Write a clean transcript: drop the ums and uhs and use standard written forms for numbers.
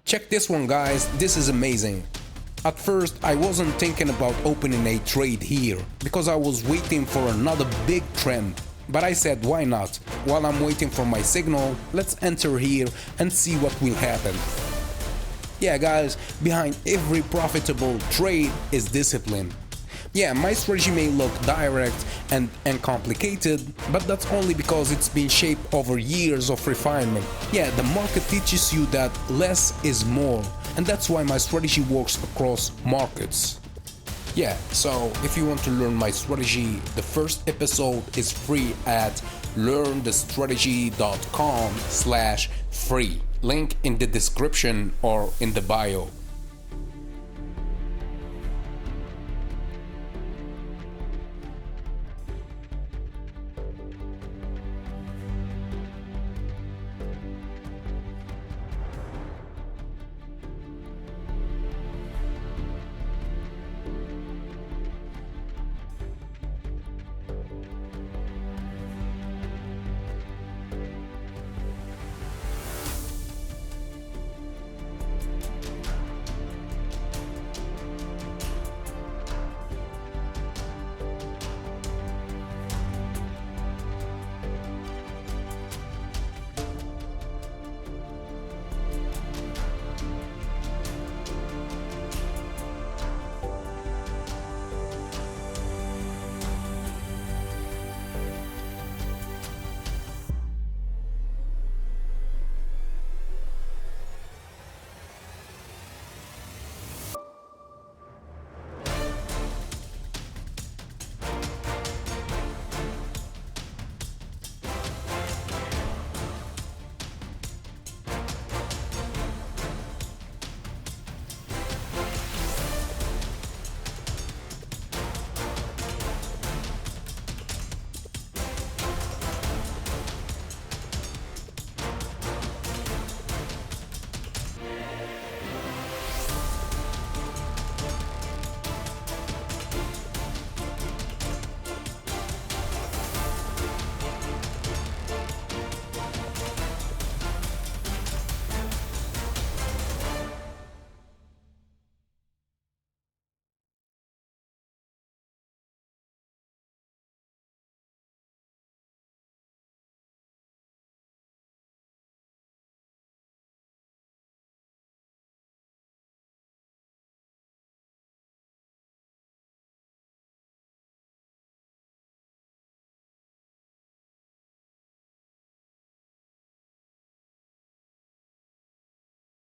Check this one, guys, this is amazing. At first I wasn't thinking about opening a trade here because I was waiting for another big trend. But I said, why not? While I'm waiting for my signal, let's enter here and see what will happen. Yeah guys, behind every profitable trade is discipline. Yeah, my strategy may look direct and complicated, but that's only because it's been shaped over years of refinement. Yeah, the market teaches you that less is more, and that's why my strategy works across markets. Yeah, so if you want to learn my strategy, the first episode is free at learnthestrategy.com/free. Link in the description or in the bio.